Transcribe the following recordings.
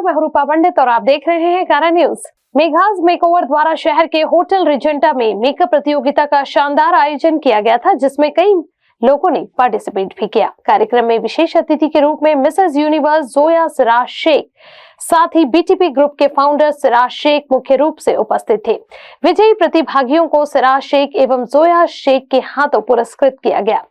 मैं हूं रूपा पंडित और आप देख रहे हैं कारा न्यूज। मेघाज मेकओवर द्वारा शहर के होटल रिजेंटा में मेकअप प्रतियोगिता का शानदार आयोजन किया गया था, जिसमें कई लोगों ने पार्टिसिपेट भी किया। कार्यक्रम में विशेष अतिथि के रूप में मिसेस यूनिवर्स जोया सिराज शेख, साथ ही बीटीपी ग्रुप के फाउंडर सिराज शेख मुख्य रूप से उपस्थित थे। विजयी प्रतिभागियों को सिराज शेख एवं जोया शेख के हाथों पुरस्कृत किया गया।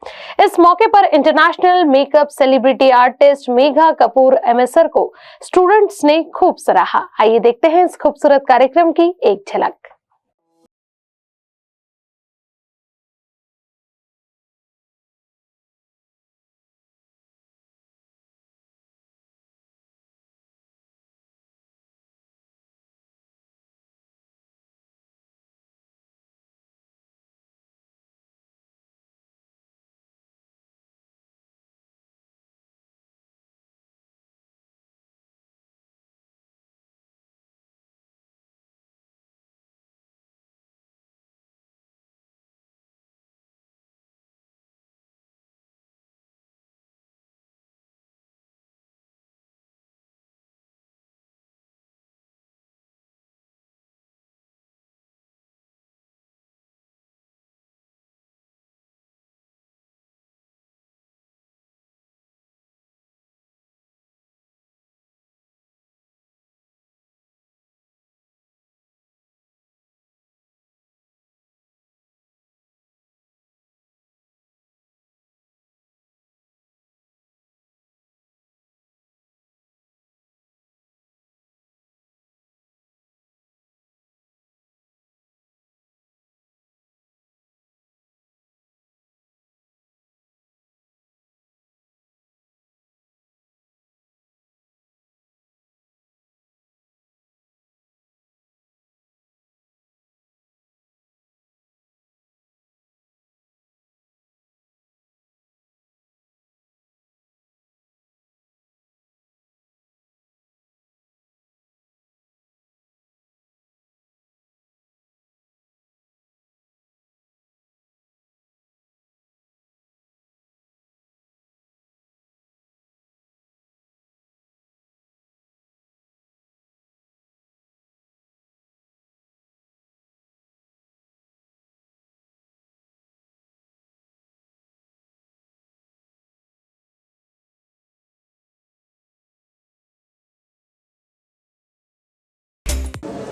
इस मौके पर international makeup celebrity artist Megha Kapoor MSR को स्टूडेंट्स ने खूब सराहा। आइए देखते हैं इस खूबसूरत कार्यक्रम की एक झलक।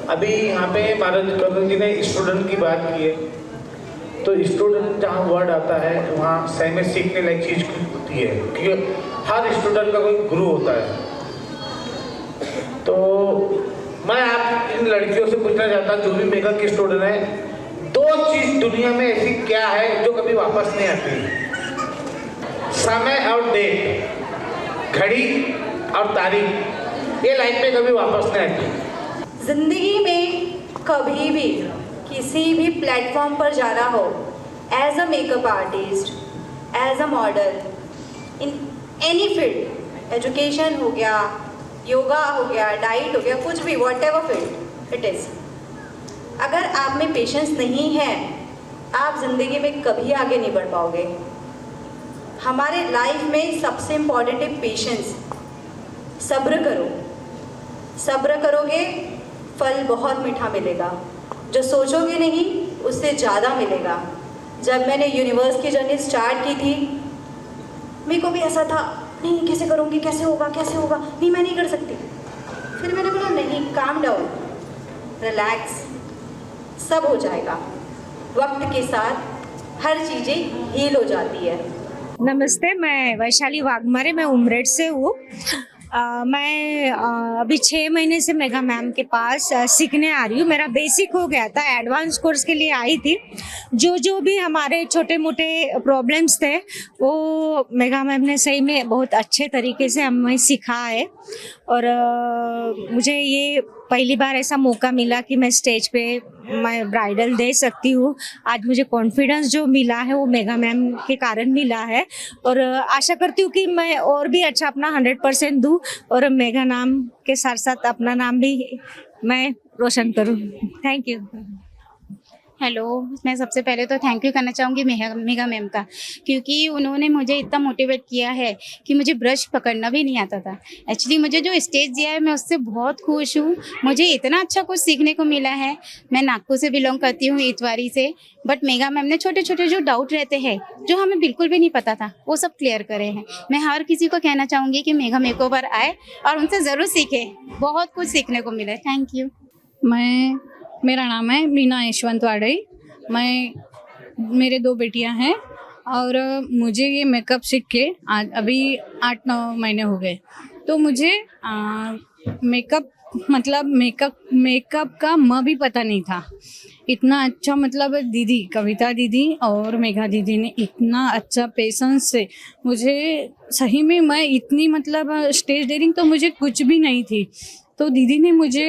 अभी यहाँ पे महाराज करण जी ने स्टूडेंट की बात की है, तो स्टूडेंट जहाँ वर्ड आता है वहाँ सही में सीखने लायक चीज़ होती है, क्योंकि हर स्टूडेंट का कोई गुरु होता है। तो मैं आप इन लड़कियों से पूछना चाहता जो भी मेकअप की स्टूडेंट है, दो चीज़ दुनिया में ऐसी क्या है जो कभी वापस नहीं आती? समय और डेट, घड़ी और तारीख, ये लाइफ में कभी वापस नहीं आती। जिंदगी में कभी भी किसी भी प्लेटफॉर्म पर जाना हो, as a makeup artist, as a model, in any field, education हो गया, योगा हो गया, डाइट हो गया, कुछ भी, what ever field it is, अगर आप में पेशेंस नहीं है, आप ज़िंदगी में कभी आगे नहीं बढ़ पाओगे। हमारे लाइफ में सबसे इम्पॉर्टेंट है पेशेंस। सब्र करो, सब्र करोगे फल बहुत मीठा मिलेगा। जो सोचोगे नहीं उससे ज़्यादा मिलेगा। जब मैंने यूनिवर्स की जर्नी स्टार्ट की थी, मेरे को भी ऐसा था, नहीं कैसे करूँगी, कैसे होगा, नहीं मैं नहीं कर सकती। फिर मैंने बोला नहीं, काम डाउन, रिलैक्स, सब हो जाएगा। वक्त के साथ हर चीज़ें हील हो जाती है। नमस्ते, मैं वैशाली वाघमारे, मैं उमरेड से हूँ। मैं अभी 6 महीने से मेघा मैम के पास सीखने आ रही हूँ। मेरा बेसिक हो गया था, एडवांस कोर्स के लिए आई थी। जो भी हमारे छोटे मोटे प्रॉब्लम्स थे वो मेघा मैम ने सही में बहुत अच्छे तरीके से हमें सिखाया है। और मुझे ये पहली बार ऐसा मौका मिला कि मैं स्टेज पे मैं ब्राइडल दे सकती हूँ। आज मुझे कॉन्फिडेंस जो मिला है वो मेघा मैम के कारण मिला है, और आशा करती हूँ कि मैं और भी अच्छा अपना 100% दूँ और मेघा नाम के साथ साथ अपना नाम भी मैं रोशन करूँ। Thank you. हेलो, मैं सबसे पहले तो थैंक यू करना चाहूँगी मेघा मैम का, क्योंकि उन्होंने मुझे इतना मोटिवेट किया है कि मुझे ब्रश पकड़ना भी नहीं आता था। एक्चुअली मुझे जो स्टेज दिया है मैं उससे बहुत खुश हूँ। मुझे इतना अच्छा कुछ सीखने को मिला है। मैं नागपुर से बिलोंग करती हूँ, इतवारी से, बट मेघा मैम ने छोटे छोटे जो डाउट रहते हैं जो हमें बिल्कुल भी नहीं पता था वो सब क्लियर करे हैं। मैं हर किसी को कहना चाहूँगी कि मेघा मेकओवर आए और उनसे ज़रूर सीखे, बहुत कुछ सीखने को मिला। Thank you. मेरा नाम है मीना यशवंत वाडई। मेरे 2 बेटियां हैं और मुझे ये मेकअप सीख के आज अभी 8-9 महीने हो गए। तो मुझे मेकअप का भी पता नहीं था। इतना अच्छा दीदी कविता दीदी और मेघा दीदी ने इतना अच्छा पेशेंस से मुझे, सही में मैं इतनी स्टेज डेयरिंग तो मुझे कुछ भी नहीं थी। तो दीदी ने मुझे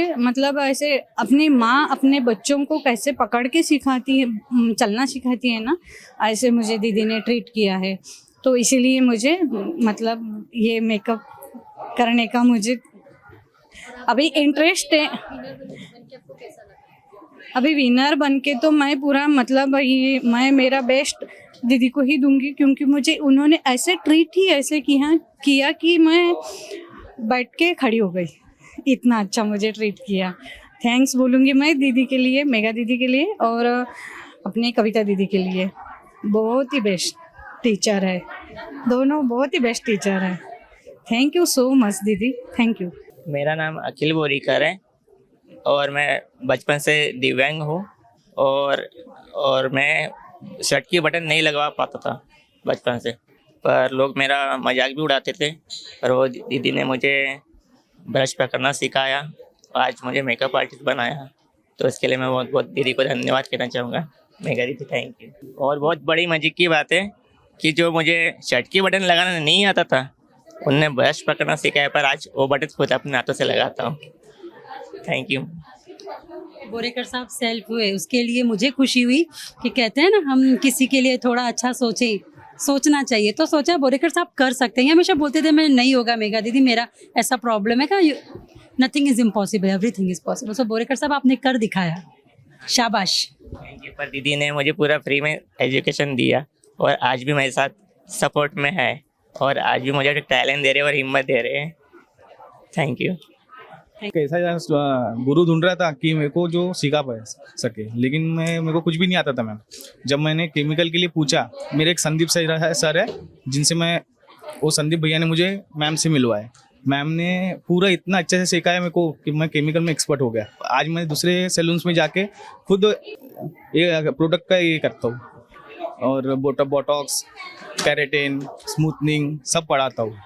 ऐसे अपनी माँ अपने बच्चों को कैसे पकड़ के सिखाती है, चलना सिखाती है ना, ऐसे मुझे दीदी ने ट्रीट किया है। तो इसीलिए मुझे ये मेकअप करने का मुझे अभी इंटरेस्ट है। अभी विनर बन के तो मैं पूरा ये मैं मेरा बेस्ट दीदी को ही दूंगी, क्योंकि मुझे उन्होंने ऐसे ट्रीट ही ऐसे किया कि मैं बैठ के खड़ी हो गई। इतना अच्छा मुझे ट्रीट किया। थैंक्स बोलूँगी मैं दीदी के लिए, मेघा दीदी के लिए और अपनी कविता दीदी के लिए। बहुत ही बेस्ट टीचर है, दोनों बहुत ही बेस्ट टीचर है। थैंक यू सो मच दीदी, थैंक यू। मेरा नाम अखिल बोरीकर है और मैं बचपन से दिव्यांग हूँ और मैं शर्ट की बटन नहीं लगवा पाता था बचपन से, पर लोग मेरा मजाक भी उड़ाते थे। पर वो दीदी ने मुझे ब्रश पकड़ना सिखाया, आज मुझे मेकअप आर्टिस्ट बनाया। तो इसके लिए मैं बहुत बहुत दीदी को धन्यवाद कहना चाहूँगा। मेघा दीदी थैंक यू। और बहुत बड़ी मजे की बात है कि जो मुझे शर्ट की बटन लगाना नहीं आता था उनने ब्रश पकड़ना सिखाया, पर आज वो बटन खुद अपने हाथों से लगाता हूँ। Thank you. बोरेकर साहब सेल्फ हुए, उसके लिए मुझे खुशी हुई कि कहते हैं ना हम किसी के लिए थोड़ा अच्छा सोचना चाहिए, तो सोचा बोरेकर साहब कर सकते हैं। हमेशा बोलते थे मैं नहीं होगा मेघा दीदी, मेरा ऐसा प्रॉब्लम है, nothing is impossible, everything is possible. So Borekar साहब आपने कर दिखाया, शाबाश। Thank you. पर दीदी ने मुझे पूरा फ्री में एजुकेशन दिया और आज भी मेरे साथ सपोर्ट में है और आज भी मुझे टैलेंट दे रहे हैं और हिम्मत दे रहे हैं। Thank you. कैसा गुरु ढूंढ रहा था कि मेरे को जो सिखा सके, लेकिन मेरे को कुछ भी नहीं आता था मैम। जब मैंने केमिकल के लिए पूछा, मेरे एक संदीप सर है जिनसे वो संदीप भैया ने मुझे मैम से मिलवाया। मैम ने पूरा इतना अच्छे से सिखाया मेरे को कि मैं केमिकल में एक्सपर्ट हो गया। आज मैं दूसरे सैलून्स में जाके खुद ये प्रोडक्ट का ये करता हूँ और बोटॉक्स, कैरेटिन, स्मूथनिंग सब पढ़ाता हूँ।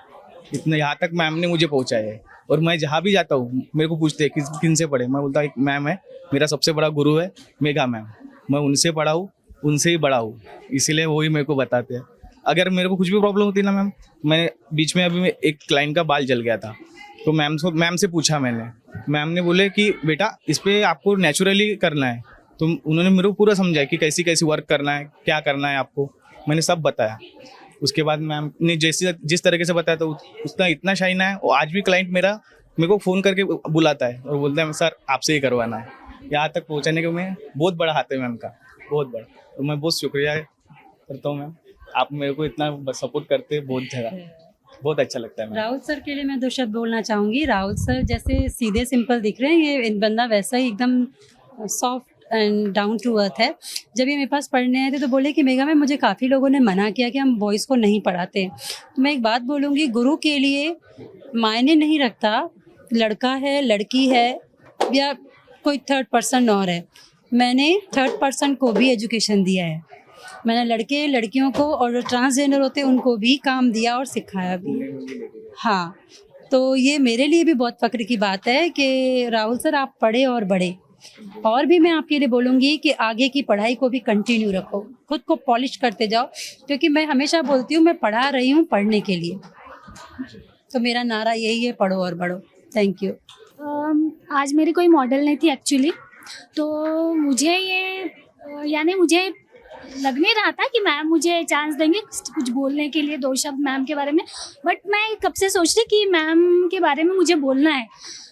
इतना यहाँ तक मैम ने मुझे पहुँचाया है। और मैं जहाँ भी जाता हूँ मेरे को पूछते हैं किन से पढ़े, मैं बोलता एक मैम है, मेरा सबसे बड़ा गुरु है मेघा मैम, मैं उनसे पढ़ा हूँ, उनसे ही बड़ा हूँ, इसीलिए वो ही मेरे को बताते हैं। अगर मेरे को कुछ भी प्रॉब्लम होती ना मैम, मैं बीच में अभी एक क्लाइंट का बाल जल गया था, तो मैम से पूछा मैंने, मैम ने बोले कि बेटा इस पर आपको नेचुरली करना है। तो उन्होंने मेरे को पूरा समझाया कि कैसी कैसी वर्क करना है, क्या करना है आपको, मैंने सब बताया। उसके बाद मैम ने जिस तरीके से बताया तो उसका इतना शाइन है। और आज भी क्लाइंट मेरे को फ़ोन करके बुलाता है और बोलता है सर आपसे ही करवाना है। यहाँ तक पहुँचाने के मैं बहुत बड़ा हाथ है मैम का, बहुत बड़ा। तो मैं बहुत शुक्रिया करता हूँ मैम, आप मेरे को इतना सपोर्ट करते हैं, बहुत अच्छा लगता है। राहुल सर के लिए मैं 2 शब्द बोलना चाहूँगी। राहुल सर जैसे सीधे सिंपल दिख रहे हैं, ये बंदा वैसा ही एकदम soft and down to earth है। जब ये मेरे पास पढ़ने आए थे तो बोले कि मेघा में मुझे काफ़ी लोगों ने मना किया कि हम बॉयज़ को नहीं पढ़ाते। तो मैं एक बात बोलूँगी, गुरु के लिए मायने नहीं रखता लड़का है, लड़की है या कोई थर्ड पर्सन और है। मैंने थर्ड पर्सन को भी एजुकेशन दिया है। मैंने लड़के लड़कियों को और जो ट्रांसजेंडर होते हैं उनको भी काम दिया और सिखाया भी। हाँ, तो ये मेरे लिए भी बहुत फ़ख्र की बात है कि राहुल सर आप पढ़े और बढ़े। और भी मैं आपके लिए बोलूँगी कि आगे की पढ़ाई को भी कंटिन्यू रखो, खुद को पॉलिश करते जाओ, क्योंकि मैं हमेशा बोलती हूँ मैं पढ़ा रही हूँ पढ़ने के लिए। तो मेरा नारा यही है, पढ़ो और बढ़ो। Thank you. आज मेरी कोई मॉडल नहीं थी एक्चुअली, तो मुझे मुझे लग नहीं रहा था कि मैम मुझे चांस देंगे कुछ बोलने के लिए, 2 शब्द मैम के बारे में। बट मैं कब से सोच रही कि मैम के बारे में मुझे बोलना है।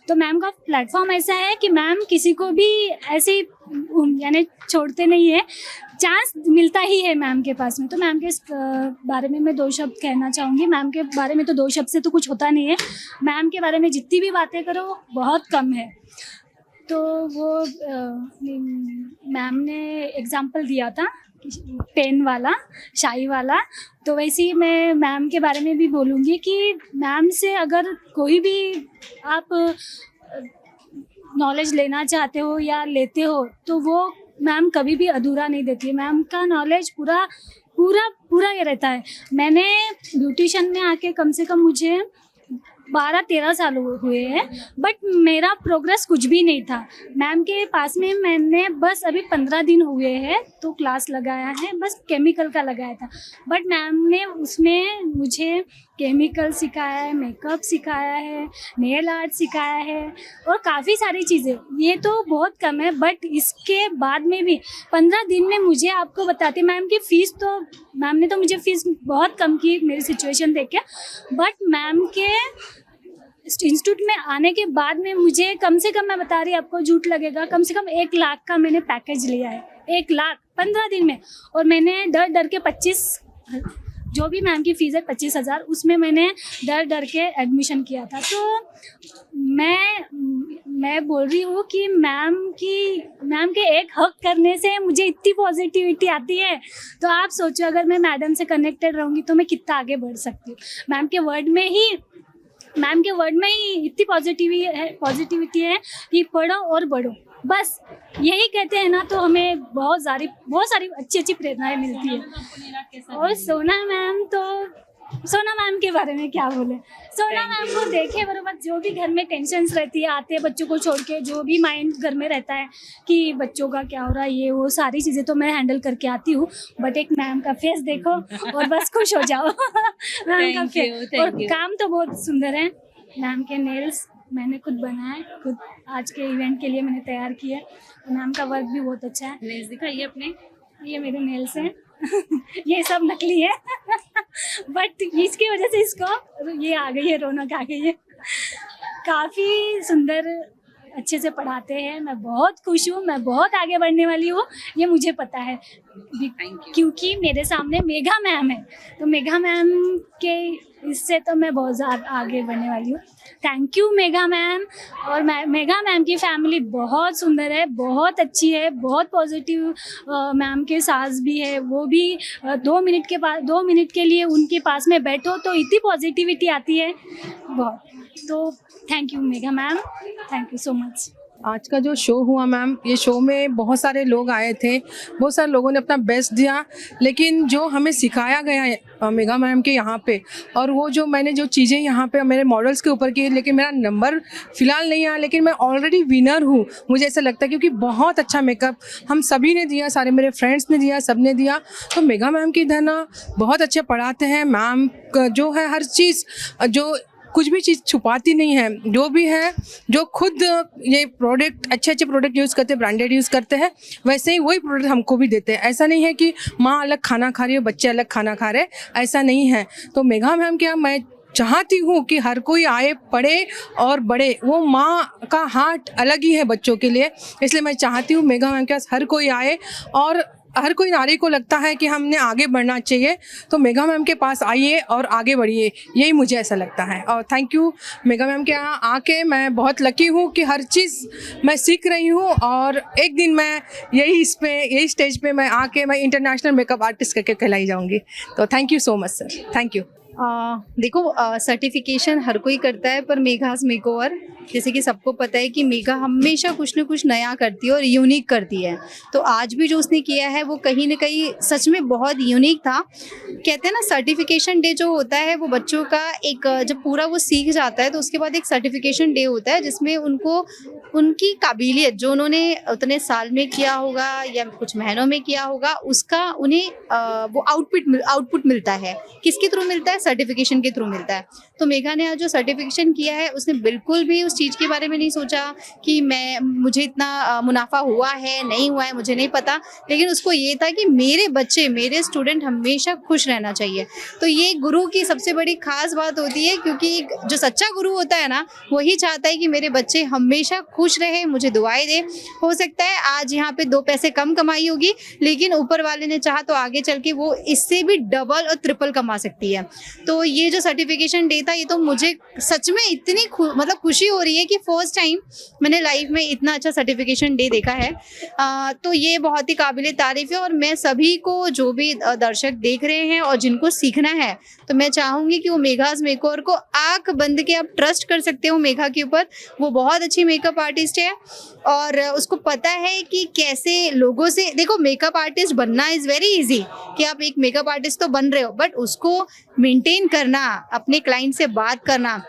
तो मैम का प्लेटफॉर्म ऐसा है कि मैम किसी को भी ऐसे ही यानी छोड़ते नहीं है, चांस मिलता ही है मैम के पास में। तो मैम के बारे में मैं 2 शब्द कहना चाहूँगी। मैम के बारे में तो 2 शब्द से तो कुछ होता नहीं है, मैम के बारे में जितनी भी बातें करो बहुत कम है। तो वो मैम ने एग्जाम्पल दिया था पेन वाला, शाई वाला, तो वैसे ही मैं मैम के बारे में भी बोलूँगी कि मैम से अगर कोई भी आप नॉलेज लेना चाहते हो या लेते हो तो वो मैम कभी भी अधूरा नहीं देती है। मैम का नॉलेज पूरा ये रहता है। मैंने ब्यूटिशियन में आके कम से कम मुझे 12-13 साल हुए हैं, बट मेरा प्रोग्रेस कुछ भी नहीं था। मैम के पास में मैंने बस अभी 15 दिन हुए हैं तो क्लास लगाया है, बस केमिकल का लगाया था। बट मैम ने उसमें मुझे केमिकल सिखाया है, मेकअप सिखाया है, नेल आर्ट सिखाया है और काफ़ी सारी चीज़ें। ये तो बहुत कम है, बट इसके बाद में भी 15 दिन में मुझे आपको बताती मैम की फ़ीस, तो मैम ने तो मुझे फ़ीस बहुत कम की मेरी सिचुएशन देख के। बट मैम के इंस्टीट्यूट में आने के बाद में मुझे कम से कम, मैं बता रही आपको झूठ लगेगा, कम से कम 1 लाख का मैंने पैकेज लिया है। 1 लाख 15 दिन में। और मैंने डर के 25, जो भी मैम की फ़ीस है 25,000, उसमें मैंने डर के एडमिशन किया था। तो मैं बोल रही हूँ कि मैम के एक हक करने से मुझे इतनी पॉजिटिविटी आती है। तो आप सोचो अगर मैं मैडम से कनेक्टेड रहूँगी तो मैं कितना आगे बढ़ सकती हूँ। मैम के वर्ड में ही इतनी पॉजिटिविटी है कि पढ़ो और बढ़ो, बस यही कहते हैं ना। तो हमें बहुत सारी अच्छी प्रेरणाएं मिलती है। और सोना मैम के बारे में क्या बोले। सोना मैम को देखे बराबर, जो भी घर में टेंशन्स रहती है, आते हैं बच्चों को छोड़ के, जो भी माइंड घर में रहता है कि बच्चों का क्या हो रहा है, ये वो सारी चीज़ें तो मैं हैंडल करके आती हूँ। बट एक मैम का फेस देखो और बस खुश हो जाओ। मैम का फेस और काम तो बहुत सुंदर है। मैम के नेल्स मैंने खुद बनाए, खुद आज के इवेंट के लिए मैंने तैयार किया। मैम का वर्क भी बहुत अच्छा है। नेल्स दिखाइए अपने। ये मेरे नेल्स हैं। ये सब नकली है। बट इसकी वजह से इसको ये आ गई है, रौनक आ गई है। काफ़ी सुंदर अच्छे से पढ़ाते हैं। मैं बहुत खुश हूँ, मैं बहुत आगे बढ़ने वाली हूँ, ये मुझे पता है क्योंकि मेरे सामने मेघा मैम है। तो मेघा मैम के इससे तो मैं बहुत ज़्यादा आगे बढ़ने वाली हूँ। Thank you Megha ma'am. और मेघा मैम की फैमिली बहुत सुंदर है, बहुत अच्छी है, बहुत पॉजिटिव। मैम के सास भी है, वो भी 2 मिनट के लिए उनके पास में बैठो तो इतनी पॉजिटिविटी आती है बहुत। तो thank you Megha ma'am, thank you so much. आज का जो शो हुआ मैम, ये शो में बहुत सारे लोग आए थे, बहुत सारे लोगों ने अपना बेस्ट दिया, लेकिन जो हमें सिखाया गया है मेघा मैम के यहाँ पे, और वो जो मैंने जो चीज़ें यहाँ पे मेरे मॉडल्स के ऊपर की, लेकिन मेरा नंबर फ़िलहाल नहीं आया, लेकिन मैं ऑलरेडी विनर हूँ, मुझे ऐसा लगता है, क्योंकि बहुत अच्छा मेकअप हम सभी ने दिया, सारे मेरे फ्रेंड्स ने दिया, सब ने दिया। तो मेघा मैम की इधर ना बहुत अच्छे पढ़ाते हैं। मैम जो है हर चीज़, जो कुछ भी चीज़ छुपाती नहीं है, जो भी है, जो खुद ये प्रोडक्ट अच्छे प्रोडक्ट यूज़ करते हैं, ब्रांडेड यूज़ करते हैं, वैसे ही वही प्रोडक्ट हमको भी देते हैं। ऐसा नहीं है कि माँ अलग खाना खा रही है, बच्चे अलग खाना खा रहे, ऐसा नहीं है। तो मेघा मैम क्या, मैं चाहती हूँ कि हर कोई आए, पढ़े और बढ़े। वो माँ का हार्ट अलग ही है बच्चों के लिए, इसलिए मैं चाहती हूँ मेघा मैम के पास हर कोई आए। और हर कोई नारी को लगता है कि हमने आगे बढ़ना चाहिए, तो मेघा मैम के पास आइए और आगे बढ़िए, यही मुझे ऐसा लगता है। और थैंक यू मेघा मैम के यहाँ आके मैं बहुत लकी हूँ कि हर चीज़ मैं सीख रही हूँ, और एक दिन मैं यही स्टेज पे मैं आके मैं इंटरनेशनल मेकअप आर्टिस्ट करके कहलाई जाऊँगी। तो thank you so much sir, thank you. देखो, सर्टिफिकेशन हर कोई करता है, पर मेघास मेकओवर, जैसे कि सबको पता है कि मेघा हमेशा कुछ न कुछ नया करती है और यूनिक करती है। तो आज भी जो उसने किया है वो कहीं ना कहीं सच में बहुत यूनिक था। कहते हैं ना, सर्टिफिकेशन डे जो होता है वो बच्चों का एक, जब पूरा वो सीख जाता है तो उसके बाद एक सर्टिफिकेशन डे होता है, जिसमें उनको उनकी काबिलियत जो उन्होंने उतने साल में किया होगा या कुछ महीनों में किया होगा, उसका उन्हें वो आउटपुट मिलता है। किसके थ्रू मिलता है? सर्टिफिकेशन के थ्रू मिलता है। तो मेघा ने आज जो सर्टिफिकेशन किया है, उसने बिल्कुल भी उस चीज़ के बारे में नहीं सोचा कि मुझे इतना मुनाफा हुआ है नहीं हुआ है मुझे नहीं पता, लेकिन उसको ये था कि मेरे बच्चे मेरे स्टूडेंट हमेशा खुश रहना चाहिए। तो ये गुरु की सबसे बड़ी खास बात होती है, क्योंकि जो सच्चा गुरु होता है ना वही चाहता है कि मेरे बच्चे हमेशा खुश रहे, मुझे दुआएं दे। हो सकता है आज यहाँ पे 2 पैसे कम कमाई होगी, लेकिन ऊपर वाले ने चाहा तो आगे चल के वो इससे भी डबल और ट्रिपल कमा सकती है। तो ये जो सर्टिफिकेशन डे था ये तो मुझे सच में इतनी मतलब खुशी हो रही है कि फर्स्ट टाइम मैंने लाइफ में इतना अच्छा सर्टिफिकेशन डे देखा है। तो ये बहुत ही काबिले तारीफ है, और मैं सभी को जो भी दर्शक देख रहे हैं और जिनको सीखना है तो मैं चाहूँगी कि वो मेघाज मेकओवर को आंख बंद के आप ट्रस्ट कर सकते हो मेघा के ऊपर। वो बहुत अच्छी मेकअप आर्टिस्ट है और उसको पता है कि कैसे लोगों से, देखो मेकअप आर्टिस्ट बनना इज़ वेरी इजी कि आप एक मेकअप आर्टिस्ट तो बन रहे हो, बट उसको मेंटेन करना, अपने क्लाइंट से बात करना।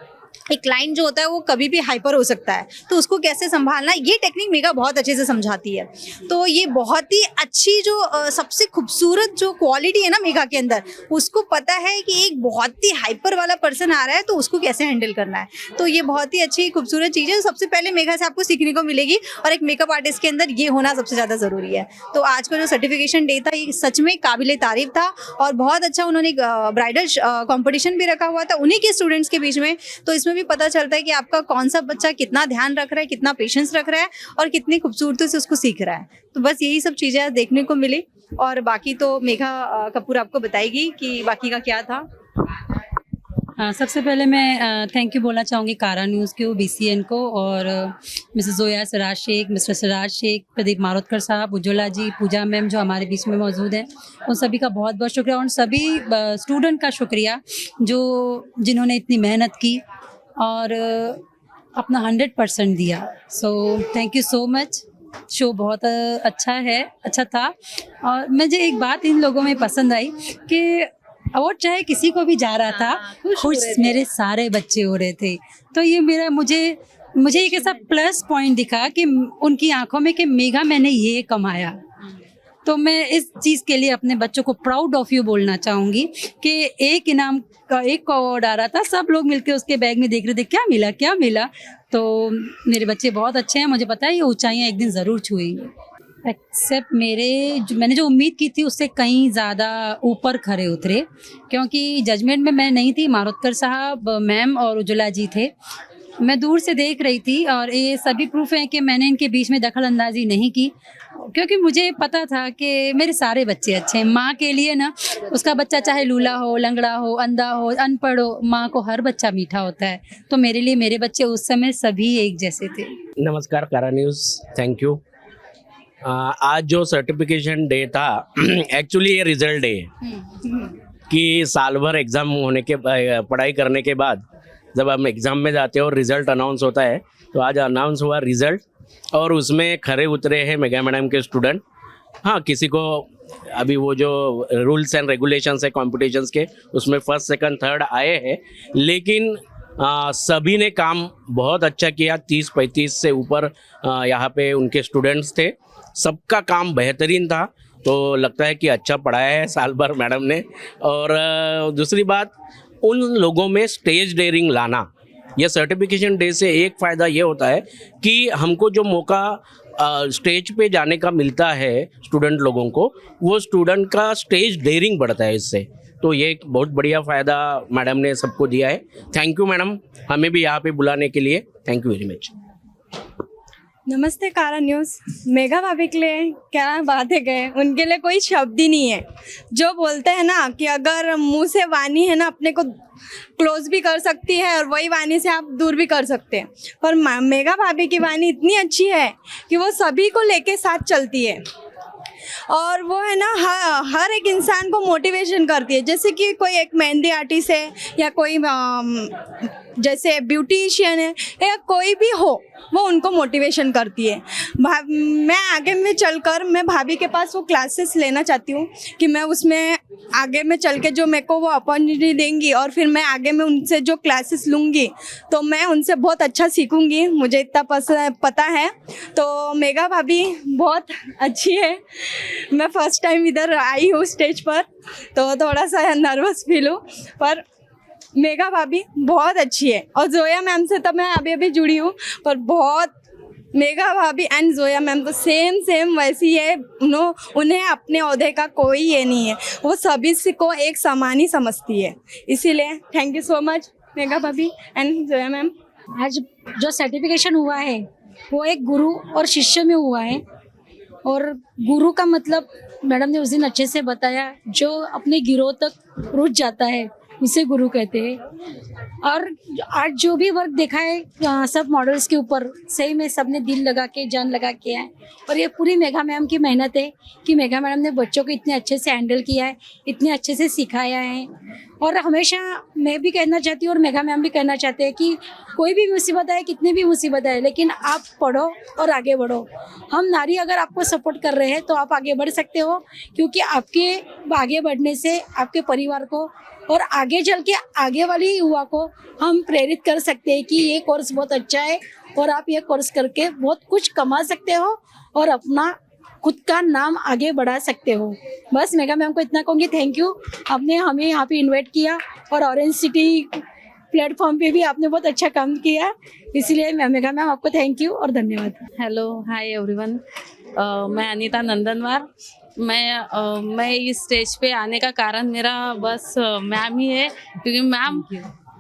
एक क्लाइंट जो होता है वो कभी भी हाइपर हो सकता है, तो उसको कैसे संभालना, ये टेक्निक मेघा बहुत अच्छे से समझाती है। तो ये बहुत ही अच्छी जो सबसे खूबसूरत जो क्वालिटी है ना मेघा के अंदर, उसको पता है कि एक बहुत ही हाइपर वाला पर्सन आ रहा है तो उसको कैसे हैंडल करना है। तो ये बहुत ही अच्छी खूबसूरत चीज़ है, सबसे पहले मेघा से आपको सीखने को मिलेगी, और एक मेकअप आर्टिस्ट के अंदर ये होना सबसे ज़्यादा ज़रूरी है। तो आज का जो सर्टिफिकेशन डे था ये सच में काबिले तारीफ था, और बहुत अच्छा उन्होंने ब्राइडल कॉम्पिटिशन भी रखा हुआ था उन्हीं के स्टूडेंट्स के बीच में। तो इसमें भी पता चलता है कि आपका कौन सा बच्चा कितना ध्यान रख रहा है, कितना पेशेंस रख रहा है, और कितनी खूबसूरती से उसको सीख रहा है। तो बस यही सब चीज़ें देखने को मिली, और बाकी तो मेघा कपूर आपको बताएगी कि बाकी का क्या था। सबसे पहले मैं थैंक यू बोलना चाहूँगी कारा न्यूज़ को, BCN को, और मिसेस जोया सिराज शेख, मिस्टर सिराज शेख, प्रदीप मारोतकर साहब, उज्ज्वला जी, पूजा मैम जो हमारे बीच में मौजूद हैं, उन सभी का बहुत बहुत शुक्रिया। और सभी स्टूडेंट का शुक्रिया जिन्होंने इतनी मेहनत की और अपना 100% दिया। So thank you so much. Show बहुत अच्छा था। और मुझे एक बात इन लोगों में पसंद आई कि अवार्ड चाहे किसी को भी जा रहा था, खुश मेरे सारे बच्चे हो रहे थे। तो ये मुझे एक ऐसा प्लस पॉइंट दिखा कि उनकी आंखों में कि मेघा मैंने ये कमाया। तो मैं इस चीज़ के लिए अपने बच्चों को प्राउड ऑफ यू बोलना चाहूँगी कि एक इनाम का एक अवार्ड आ रहा था, सब लोग मिलके उसके बैग में देख रहे थे क्या मिला। तो मेरे बच्चे बहुत अच्छे हैं, मुझे पता है ये ऊंचाइयाँ एक दिन ज़रूर छुएंगे। एक्सेप्ट मैंने जो उम्मीद की थी उससे कहीं ज़्यादा ऊपर खरे उतरे, क्योंकि जजमेंट में मैं नहीं थी, मारोतकर साहब, मैम और उज्ज्वला जी थे। मैं दूर से देख रही थी, और ये सभी प्रूफ हैं कि मैंने इनके बीच में दखल अंदाजी नहीं की, क्योंकि मुझे पता था कि मेरे सारे बच्चे अच्छे हैं। माँ के लिए ना, उसका बच्चा चाहे लूला हो, लंगड़ा हो, अंधा हो, अनपढ़ हो, माँ को हर बच्चा मीठा होता है। तो मेरे लिए मेरे बच्चे उस समय सभी एक जैसे थे। नमस्कार कारा न्यूज़, थैंक यू। आज जो सर्टिफिकेशन डे था एक्चुअली ये रिजल्ट डे है कि साल भर एग्ज़ाम होने के पढ़ाई करने के बाद जब हम एग्ज़ाम में जाते हैं और रिज़ल्ट अनाउंस होता है, तो आज अनाउंस हुआ रिज़ल्ट, और उसमें खरे उतरे हैं मेघा मैडम के स्टूडेंट। हाँ, किसी को अभी वो जो रूल्स एंड रेगुलेशंस है कॉम्पिटिशन्स के, उसमें फर्स्ट सेकंड थर्ड आए हैं, लेकिन सभी ने काम बहुत अच्छा किया। 30-35 से ऊपर यहाँ पे उनके स्टूडेंट्स थे, सबका काम बेहतरीन था। तो लगता है कि अच्छा पढ़ाया है साल भर मैडम ने। और दूसरी बात, उन लोगों में स्टेज डेयरिंग लाना, यह सर्टिफिकेशन डे से एक फ़ायदा ये होता है कि हमको जो मौका स्टेज पे जाने का मिलता है स्टूडेंट लोगों को, वो स्टूडेंट का स्टेज डेयरिंग बढ़ता है इससे। तो ये एक बहुत बढ़िया फ़ायदा मैडम ने सबको दिया है। थैंक यू मैडम, हमें भी यहाँ पे बुलाने के लिए थैंक यू वेरी मच। नमस्ते कारा न्यूज़। मेघा भाभी के लिए क्या बातें गए, उनके लिए कोई शब्द ही नहीं है। जो बोलते हैं ना कि अगर मुंह से वाणी है ना अपने को क्लोज भी कर सकती है, और वही वाणी से आप दूर भी कर सकते हैं, पर मेघा भाभी की वाणी इतनी अच्छी है कि वो सभी को लेके साथ चलती है, और वो है ना हर एक इंसान को मोटिवेशन करती है। जैसे कि कोई एक मेहंदी आर्टिस्ट है, या कोई जैसे ब्यूटिशियन है, या कोई भी हो, वो उनको मोटिवेशन करती है। मैं आगे में चलकर मैं भाभी के पास वो क्लासेस लेना चाहती हूँ कि मैं उसमें आगे में चल के जो मेरे को वो अपॉर्चुनिटी देंगी, और फिर मैं आगे में उनसे जो क्लासेस लूँगी तो मैं उनसे बहुत अच्छा सीखूँगी, मुझे इतना पता है। तो मेघा भाभी बहुत अच्छी है। मैं फर्स्ट टाइम इधर आई हूँ स्टेज पर, तो थोड़ा सा नर्वस फील हूँ, पर मेघा भाभी बहुत अच्छी है और जोया मैम से तो मैं अभी अभी जुड़ी हूँ, पर बहुत मेघा भाभी एंड जोया मैम तो सेम वैसी है। उन्हें अपने ओहदे का कोई ये नहीं है, वो सभी को एक समान ही समझती है। इसीलिए thank you so much Megha भाभी एंड जोया मैम। आज जो सर्टिफिकेशन हुआ है वो एक गुरु और शिष्य में हुआ है, और गुरु का मतलब मैडम ने उस दिन अच्छे से बताया, जो अपने गिरोह तक रुच जाता है उसे गुरु कहते हैं। और आज जो भी वर्क देखा है सब मॉडल्स के ऊपर, सही में सबने दिल लगा के जान लगा के है, और ये पूरी मेघा मैम की मेहनत है कि मेघा मैडम ने बच्चों को इतने अच्छे से हैंडल किया है, इतने अच्छे से सिखाया है। और हमेशा मैं भी कहना चाहती हूँ और मेघा मैम भी कहना चाहते हैं कि कोई भी मुसीबत आए, कितनी भी मुसीबत आए, लेकिन आप पढ़ो और आगे बढ़ो। हम नारी अगर आपको सपोर्ट कर रहे हैं तो आप आगे बढ़ सकते हो, क्योंकि आपके आगे बढ़ने से आपके परिवार को और आगे चल के आगे वाली युवा को हम प्रेरित कर सकते हैं कि ये कोर्स बहुत अच्छा है और आप ये कोर्स करके बहुत कुछ कमा सकते हो और अपना खुद का नाम आगे बढ़ा सकते हो। बस मेघा मैम को इतना कहूँगी, थैंक यू, आपने हमें यहाँ पे इनवाइट किया और ऑरेंज सिटी प्लेटफॉर्म पे भी आपने बहुत अच्छा काम किया, इसलिए मेघा मैम आपको थैंक यू और धन्यवाद। हेलो, हाय एवरीवन, मैं अनीता नंदनवार। मैं इस स्टेज पे आने का कारण मेरा बस मैम ही है, क्योंकि मैम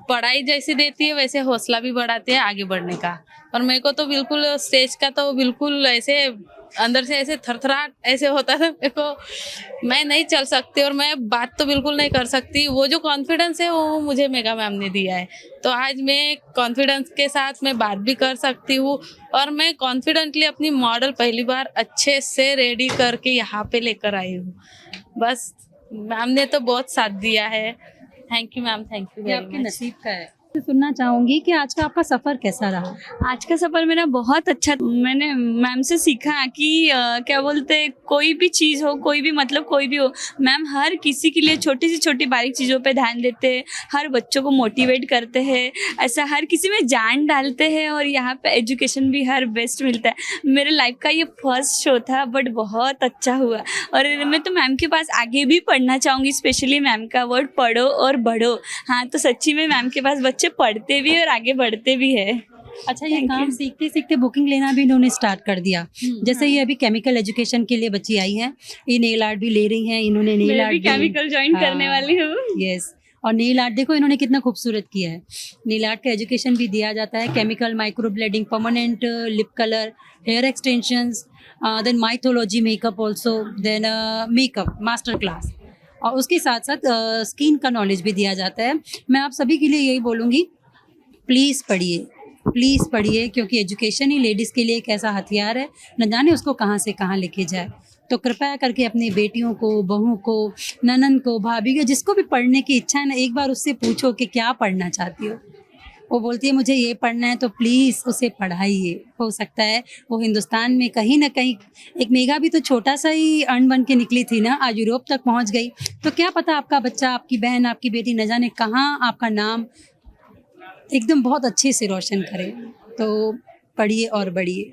पढ़ाई जैसी देती है वैसे हौसला भी बढ़ाती है आगे बढ़ने का। और मेरे को तो बिल्कुल स्टेज का तो बिल्कुल ऐसे अंदर से ऐसे थरथराट ऐसे होता था मेरे को, मैं नहीं चल सकती और मैं बात तो बिल्कुल नहीं कर सकती। वो जो कॉन्फिडेंस है वो मुझे मेघा मैम ने दिया है, तो आज मैं कॉन्फिडेंस के साथ मैं बात भी कर सकती हूँ और मैं कॉन्फिडेंटली अपनी मॉडल पहली बार अच्छे से रेडी करके यहाँ पे लेकर आई हूँ। बस मैम ने तो बहुत साथ दिया है। Thank you ma'am, thank you very much. नसीब का है। सुनना चाहूंगी कि आज का आपका सफर कैसा रहा? आज का सफ़र मेरा बहुत अच्छा। मैंने मैम से सीखा कि क्या बोलते हैं, कोई भी चीज़ हो, कोई भी मतलब कोई भी हो, मैम हर किसी के लिए छोटी से छोटी बारीक चीज़ों पे ध्यान देते हैं, हर बच्चों को मोटिवेट करते हैं, ऐसा हर किसी में जान डालते हैं और यहाँ पे एजुकेशन भी हर बेस्ट मिलता है। मेरे लाइफ का ये फर्स्ट शो था बट बहुत अच्छा हुआ और मैं तो मैम के पास आगे भी पढ़ना चाहूँगी, स्पेशली मैम का वर्ड पढ़ो और बढ़ो। हाँ, तो सच्ची में मैम के पास बच्चे पढ़ते भी और आगे बढ़ते भी है। अच्छा, ये काम सीखते सीखते बुकिंग लेना भी इन्होंने स्टार्ट कर दिया। जैसे ये अभी केमिकल एजुकेशन के लिए बच्ची आई है, ये नेल आर्ट भी ले रही हैं, इन्होंने नेल आर्ट भी केमिकल ज्वाइन करने वाली हूँ। यस, और नेल आर्ट देखो इन्होंने कितना खूबसूरत किया है। नेल आर्ट का एजुकेशन भी दिया जाता है, chemical, microblading, permanent lip colour, hair extensions, then mythology makeup also, then makeup master class, और उसके साथ साथ स्किन का नॉलेज भी दिया जाता है। मैं आप सभी के लिए यही बोलूँगी, प्लीज़ पढ़िए, क्योंकि एजुकेशन ही लेडीज़ के लिए एक ऐसा हथियार है, न जाने उसको कहाँ से कहाँ लेके जाए। तो कृपया करके अपनी बेटियों को, बहू को, ननन को, भाभी को, जिसको भी पढ़ने की इच्छा है ना, एक बार उससे पूछो कि क्या पढ़ना चाहती हो। वो बोलती है मुझे ये पढ़ना है, तो प्लीज़ उसे पढ़ाइए। हो सकता है वो हिंदुस्तान में कहीं ना कहीं, एक मेघा भी तो छोटा सा ही अण बन के निकली थी ना, आज यूरोप तक पहुंच गई। तो क्या पता आपका बच्चा, आपकी बहन, आपकी बेटी न जाने कहाँ आपका नाम एकदम बहुत अच्छे से रोशन करे। तो पढ़िए और बढ़िए।